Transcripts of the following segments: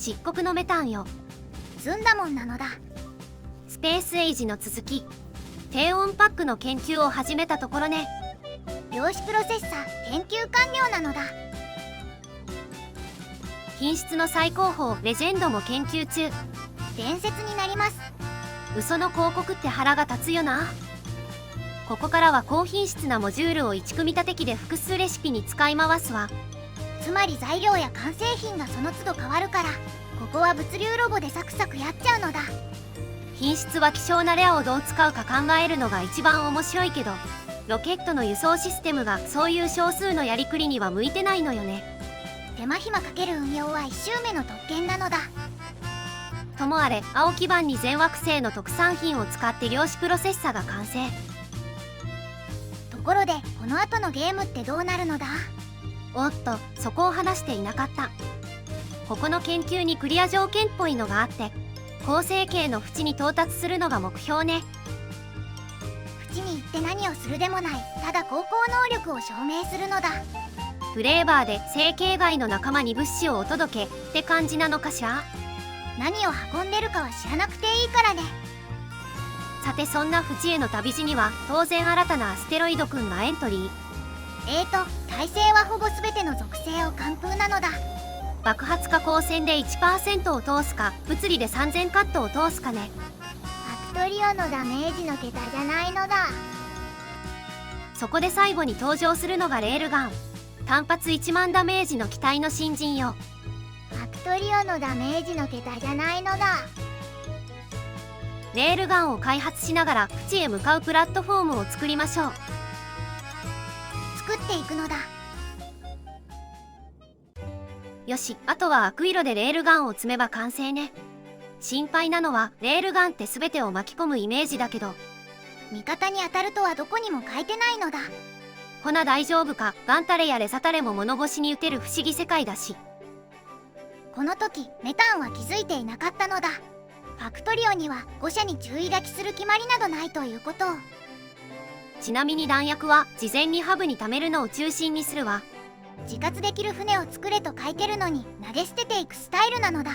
漆黒のメタンよ。ずんだもんなのだ。スペースエイジの続き、低温パックの研究を始めたところね。量子プロセッサー研究完了なのだ。品質の最高峰レジェンドも研究中。伝説になります。嘘の広告って腹が立つよな。ここからは高品質なモジュールを1組立て機で複数レシピに使い回すわ。つまり材料や完成品がその都度変わるから、ここは物流ロボでサクサクやっちゃうのだ。品質は希少なレアをどう使うか考えるのが一番面白いけど、ロケットの輸送システムがそういう少数のやりくりには向いてないのよね。手間暇かける運用は1周目の特権なのだ。ともあれ、青基板に全惑星の特産品を使って量子プロセッサが完成。ところでこの後のゲームってどうなるのだ？おっと、そこを話していなかった。ここの研究にクリア条件っぽいのがあって、恒星系の縁に到達するのが目標ね。縁に行って何をするでもない、ただ航行能力を証明するのだ。フレーバーで星系外の仲間に物資をお届けって感じなのかしら。何を運んでるかは知らなくていいからね。さて、そんな縁への旅路には当然新たなアステロイドくんがエントリー。耐性はほぼ全ての属性を完封なのだ。爆発か光線で 1% を通すか、物理で3000カットを通すかね。ファクトリオのダメージの桁じゃないのだ。そこで最後に登場するのがレールガン。単発1万ダメージの機体の新人よ。ファクトリオのダメージの桁じゃないのだ。レールガンを開発しながら縁へ向かうプラットフォームを作りましょう。作っていくのだ。よし、あとはアクイロでレールガンを積めば完成ね。心配なのはレールガンって全てを巻き込むイメージだけど、味方に当たるとはどこにも書いてないのだ。ほな大丈夫か。ガンタレやレサタレも物干しに打てる不思議世界だし。この時メタンは気づいていなかったのだ。ファクトリオには誤射に注意書きする決まりなどないということを。ちなみに弾薬は事前にハブに貯めるのを中心にするわ。自活できる船を作れと書いてるのに投げ捨てていくスタイルなのだ。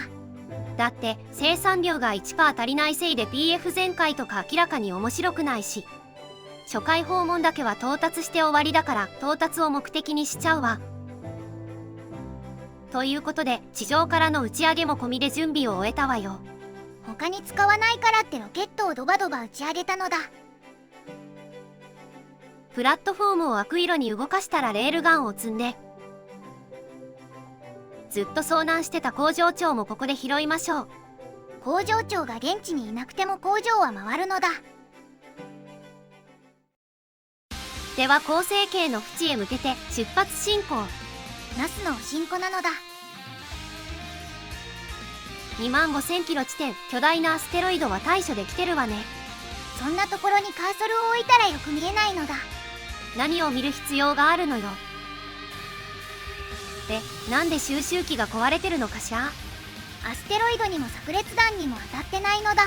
だって生産量が 1% 足りないせいで PF 全開とか明らかに面白くないし、初回訪問だけは到達して終わりだから到達を目的にしちゃうわ。ということで地上からの打ち上げも込みで準備を終えたわよ。他に使わないからってロケットをドバドバ打ち上げたのだ。プラットフォームをアクイロに動かしたらレールガンを積んで、ずっと遭難してた工場長もここで拾いましょう。工場長が現地にいなくても工場は回るのだ。では恒星系の縁へ向けて出発進行。ナスのおしんこなのだ。25000キロ地点、巨大なアステロイドは対処できてるわね。そんなところにカーソルを置いたらよく見えないのだ。何を見る必要があるのよ。で、なんで収集機が壊れてるのかしら。アステロイドにも炸裂弾にも当たってないのだ。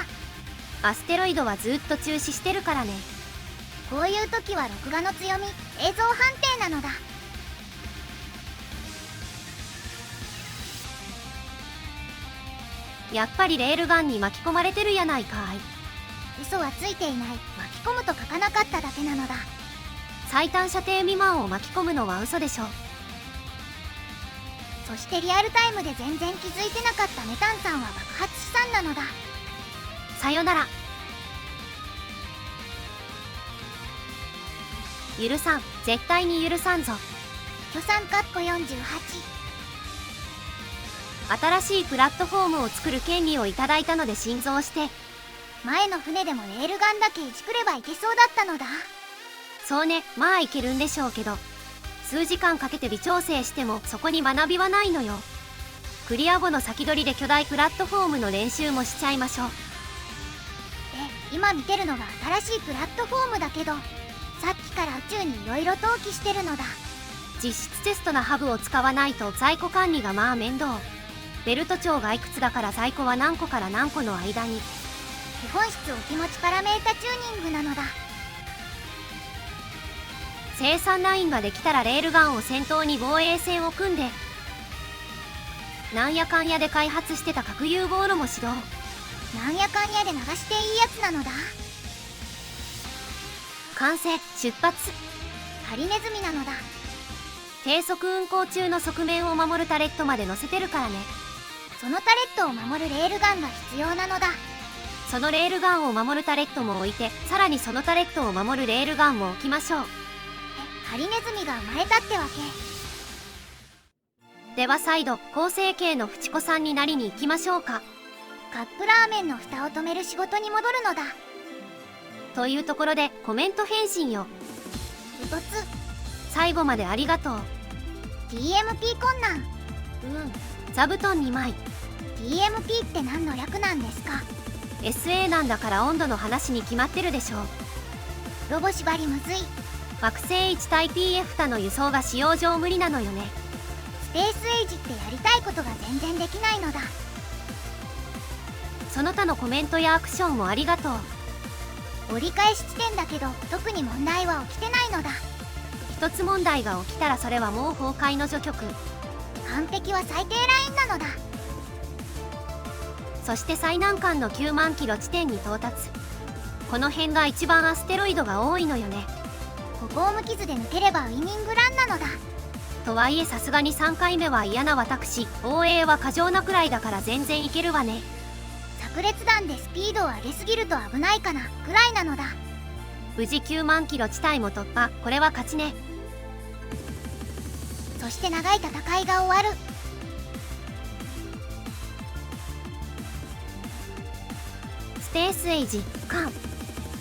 アステロイドはずっと中止してるからね。こういう時は録画の強み、映像判定なのだ。やっぱりレールガンに巻き込まれてるやないかい。嘘はついていない。巻き込むと書かなかっただけなのだ。最短射程未満を巻き込むのは嘘でしょ。そしてリアルタイムで全然気づいてなかったメタンさんは爆発資産なのだ。さよなら。許さん、絶対に許さんぞ。許さん48。新しいプラットフォームを作る権利をいただいたので新造して。前の船でもレールガンだけいじくればいけそうだったのだ。そうね、まあいけるんでしょうけど、数時間かけて微調整してもそこに学びはないのよ。クリア後の先取りで巨大プラットフォームの練習もしちゃいましょう。今見てるのが新しいプラットフォームだけど、さっきから宇宙にいろいろ登記してるのだ。実質テストなハブを使わないと在庫管理がまあ面倒。ベルト長がいくつだから在庫は何個から何個の間に。基本質置き持ちパラメータチューニングなのだ。生産ラインができたらレールガンを先頭に防衛線を組んで、なんやかんやで開発してた核融合炉も始動。なんやかんやで流していいやつなのだ。完成。出発。ハリネズミなのだ。低速運行中の側面を守るタレットまで乗せてるからね。そのタレットを守るレールガンが必要なのだ。そのレールガンを守るタレットも置いて、さらにそのタレットを守るレールガンも置きましょう。ハリネズミが生まれたってわけ。では再度構成形のフチ子さんになりに行きましょうか。カップラーメンの蓋を止める仕事に戻るのだ。というところでコメント返信よ。うとつ。最後までありがとう。 TMP 困難。座布団2枚。 TMP って何の略なんですか？ SA なんだから温度の話に決まってるでしょう。ロボ縛りむずい。惑星1対 PF 他の輸送が使用上無理なのよね。スペースエイジってやりたいことが全然できないのだ。その他のコメントやアクションもありがとう。折り返し地点だけど特に問題は起きてないのだ。一つ問題が起きたらそれはもう崩壊の除局。完璧は最低ラインなのだ。そして最難関の9万キロ地点に到達。この辺が一番アステロイドが多いのよね。ここを無傷で抜ければウィニングランなのだ。とはいえさすがに3回目は嫌な私。防衛は過剰なくらいだから全然いけるわね。炸裂弾でスピードを上げすぎると危ないかなくらいなのだ。無事9万キロ地帯も突破。これは勝ちね。そして長い戦いが終わる。スペースエイジカン。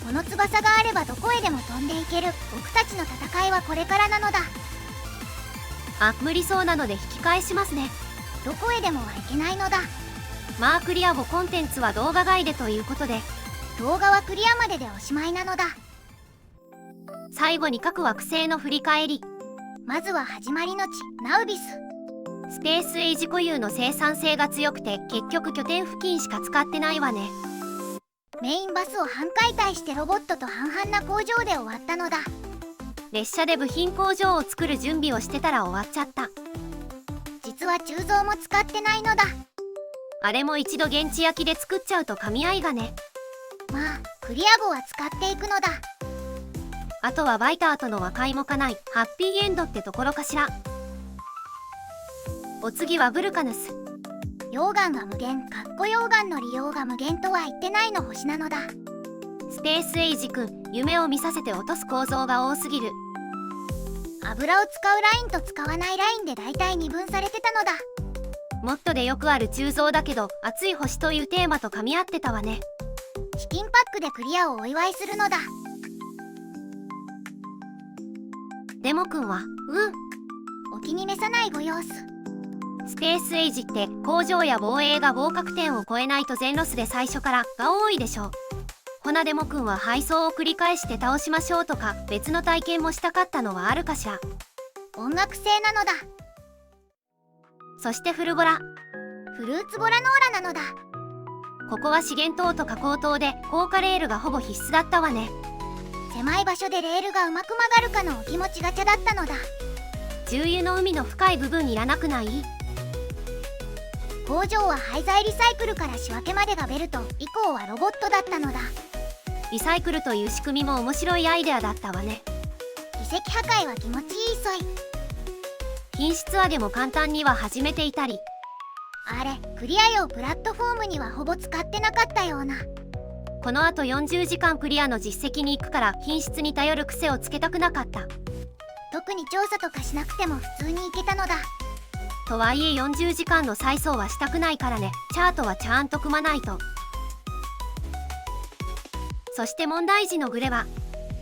この翼があればどこへでも飛んでいける。僕たちの戦いはこれからなのだ。あ、無理そうなので引き返しますね。どこへでもは行けないのだ。まあクリア後コンテンツは動画外でということで、動画はクリアまででおしまいなのだ。最後に各惑星の振り返り。まずは始まりの地ナウビス。スペースエイジ固有の生産性が強くて結局拠点付近しか使ってないわね。メインバスを半解体してロボットと半々な工場で終わったのだ。列車で部品工場を作る準備をしてたら終わっちゃった。実は鋳造も使ってないのだ。あれも一度現地焼きで作っちゃうと噛み合いがね。まあクリア後は使っていくのだ。あとはバイターとの和解もかないハッピーエンドってところかしら。お次はブルカヌス。溶岩が無限溶岩の利用が無限とは言ってないの星なのだ。スペースエイジ君、夢を見させて落とす構造が多すぎる。油を使うラインと使わないラインで大体二分されてたのだ。もっとでよくある鋳造だけど熱い星というテーマと噛み合ってたわね。チキンパックでクリアをお祝いするのだ。デモ君はお気に召さないご様子。スペースエイジって工場や防衛が合格点を超えないと全ロスで最初からが多いでしょう。ほなデモ君は配送を繰り返して倒しましょうとか別の体験もしたかったのはあるかしら。音楽性なのだ。そしてフルボラ。フルーツボラノーラなのだ。ここは資源島と加工島で高架レールがほぼ必須だったわね。狭い場所でレールがうまく曲がるかのお気持ちガチャだったのだ。重油の海の深い部分いらなくない？工場は廃材リサイクルから仕分けまでがベルト、以降はロボットだったのだ。リサイクルという仕組みも面白いアイデアだったわね。遺跡破壊は気持ちいいそい。品質はでも簡単には始めていたり。あれクリア用プラットフォームにはほぼ使ってなかったような。このあと40時間クリアの実績に行くから品質に頼る癖をつけたくなかった。特に調査とかしなくても普通に行けたのだ。とはいえ40時間の再走はしたくないからね。チャートはちゃんと組まないと。そして問題児のグレは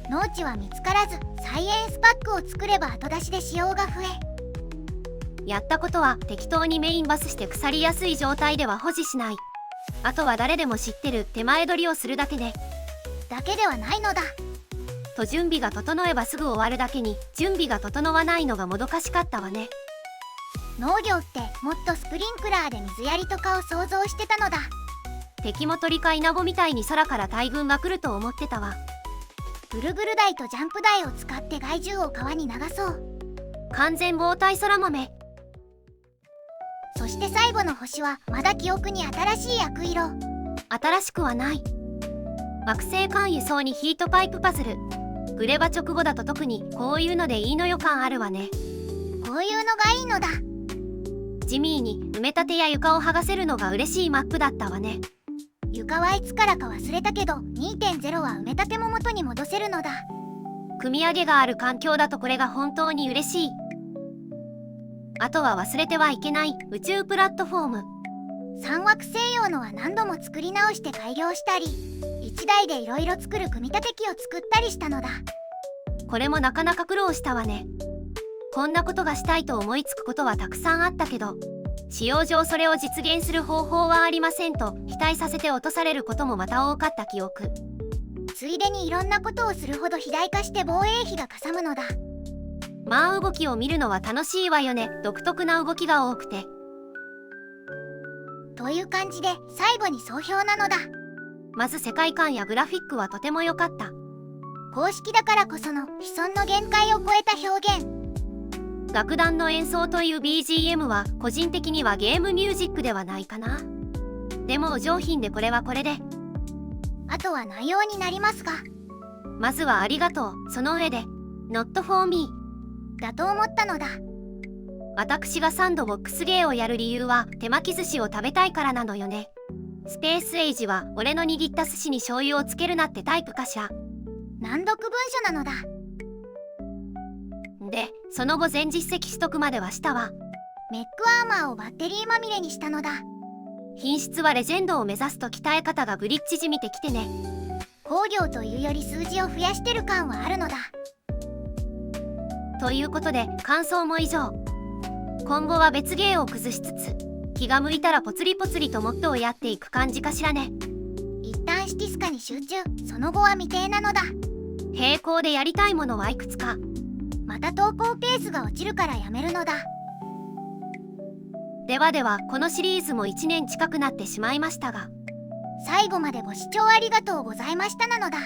農地は見つからずサイエンスパックを作れば後出しで使用が増え、やったことは適当にメインバスして腐りやすい状態では保持しない。あとは誰でも知ってる手前取りをするだけね。だけではないのだ。と準備が整えばすぐ終わるだけに準備が整わないのがもどかしかったわね。農業ってもっとスプリンクラーで水やりとかを想像してたのだ。敵も鳥かイナゴみたいに空から大群が来ると思ってたわ。ぐるぐる台とジャンプ台を使って害獣を川に流そう。完全防体空豆。そしして最後の星はまだ記憶に新しい赤色。新しくはない。惑星間輸送にヒートパイプパズル。グレバ直後だと特にこういうのでいいの予感あるわね。こういうのがいいのだ。ジミーに埋め立てや床を剥がせるのが嬉しいマップだったわね。床はいつからか忘れたけど 2.0 は埋め立ても元に戻せるのだ。組み上げがある環境だとこれが本当に嬉しい。あとは忘れてはいけない宇宙プラットフォーム。3惑星用のは何度も作り直して改良したり、1台でいろいろ作る組み立て機を作ったりしたのだ。これもなかなか苦労したわね。こんなことがしたいと思いつくことはたくさんあったけど、使用上それを実現する方法はありませんと期待させて落とされることもまた多かった記憶。ついでにいろんなことをするほど肥大化して防衛費がかさむのだ。まあ動きを見るのは楽しいわよね。独特な動きが多くて。という感じで最後に総評なのだ。まず世界観やグラフィックはとても良かった。公式だからこその既存の限界を超えた表現。楽団の演奏という BGM は個人的にはゲームミュージックではないかな。でもお上品でこれはこれで。あとは内容になりますが、まずはありがとう。その上で Not for me だと思ったのだ。私がサンドボックスゲーをやる理由は手巻き寿司を食べたいからなのよね。スペースエイジは俺の握った寿司に醤油をつけるなってタイプかしら。難読文書なのだ。で、その後全実績取得まではしたわ。メックアーマーをバッテリーまみれにしたのだ。品質はレジェンドを目指すと鍛え方がブリッジじみてきてね。工業というより数字を増やしてる感はあるのだ。ということで感想も以上。今後は別芸を崩しつつ気が向いたらポツリポツリとモットをやっていく感じかしらね。一旦シティスカに集中、その後は未定なのだ。並行でやりたいものはいくつか。また投稿ペースが落ちるからやめるのだ。ではではこのシリーズも1年近くなってしまいましたが、最後までご視聴ありがとうございましたなのだ。